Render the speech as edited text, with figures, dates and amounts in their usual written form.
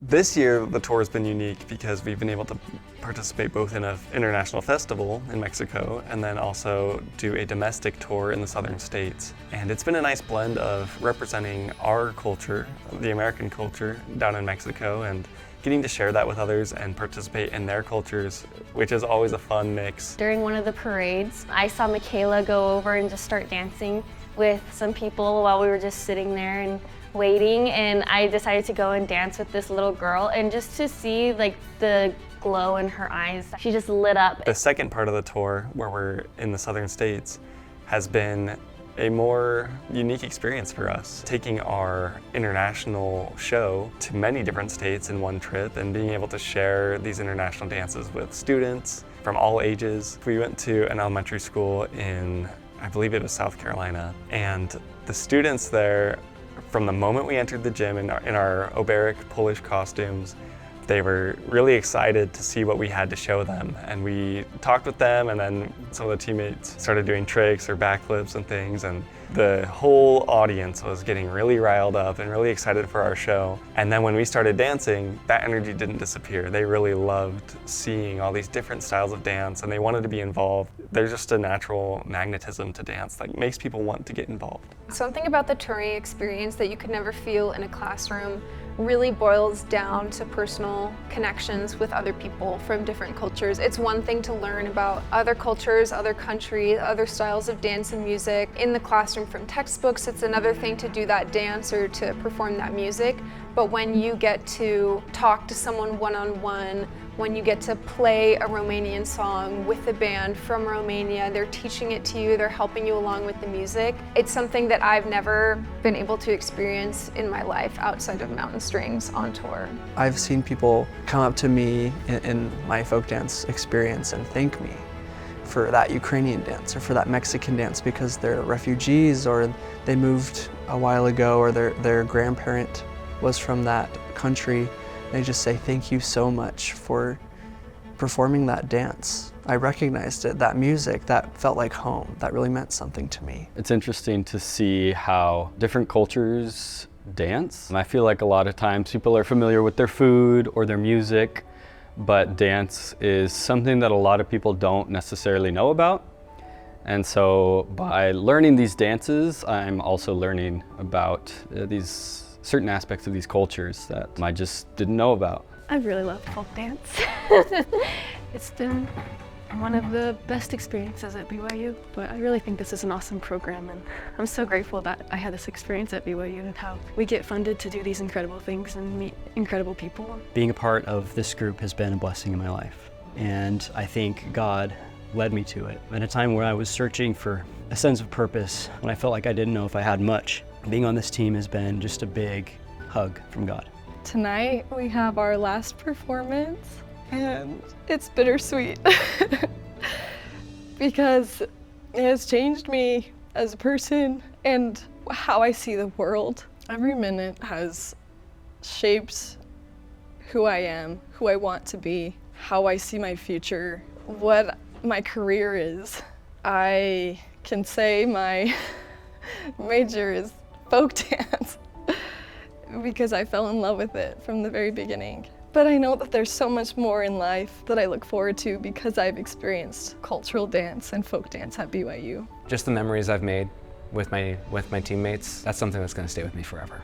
This year, the tour has been unique because we've been able to participate both in an international festival in Mexico and then also do a domestic tour in the southern states. And it's been a nice blend of representing our culture, the American culture, down in Mexico, and getting to share that with others and participate in their cultures, which is always a fun mix. During one of the parades, I saw Michaela go over and just start dancing with some people while we were just sitting there and waiting, and I decided to go and dance with this little girl, and just to see like the glow in her eyes, she just lit up. The second part of the tour, where we're in the southern states, has been a more unique experience for us. Taking our international show to many different states in one trip and being able to share these international dances with students from all ages. We went to an elementary school in, I believe it was South Carolina, and the students there, from the moment we entered the gym in our Oberek Polish costumes, they were really excited to see what we had to show them. And we talked with them, and then some of the teammates started doing tricks or backflips and things, and the whole audience was getting really riled up and really excited for our show. And then when we started dancing, that energy didn't disappear. They really loved seeing all these different styles of dance, and they wanted to be involved. There's just a natural magnetism to dance that makes people want to get involved. Something about the touring experience that you could never feel in a classroom really boils down to personal connections with other people from different cultures. It's one thing to learn about other cultures, other countries, other styles of dance and music in the classroom from textbooks. It's another thing to do that dance or to perform that music. But when you get to talk to someone one-on-one, when you get to play a Romanian song with a band from Romania, they're teaching it to you, they're helping you along with the music. It's something that I've never been able to experience in my life outside of Mountain Strings on tour. I've seen people come up to me in my folk dance experience and thank me for that Ukrainian dance or for that Mexican dance because they're refugees or they moved a while ago or their grandparent was from that country. They just say, thank you so much for performing that dance. I recognized it, that music, that felt like home. That really meant something to me. It's interesting to see how different cultures dance. And I feel like a lot of times people are familiar with their food or their music, but dance is something that a lot of people don't necessarily know about. And so by learning these dances, I'm also learning about these certain aspects of these cultures that I just didn't know about. I really love folk dance. It's been one of the best experiences at BYU, but I really think this is an awesome program, and I'm so grateful that I had this experience at BYU and how we get funded to do these incredible things and meet incredible people. Being a part of this group has been a blessing in my life, and I think God led me to it. At a time where I was searching for a sense of purpose, when I felt like I didn't know if I had much, being on this team has been just a big hug from God. Tonight we have our last performance, and it's bittersweet because it has changed me as a person and how I see the world. Every minute has shaped who I am, who I want to be, how I see my future, what my career is. I can say my major is folk dance because I fell in love with it from the very beginning. But I know that there's so much more in life that I look forward to because I've experienced cultural dance and folk dance at BYU. Just the memories I've made with my teammates, that's something that's going to stay with me forever.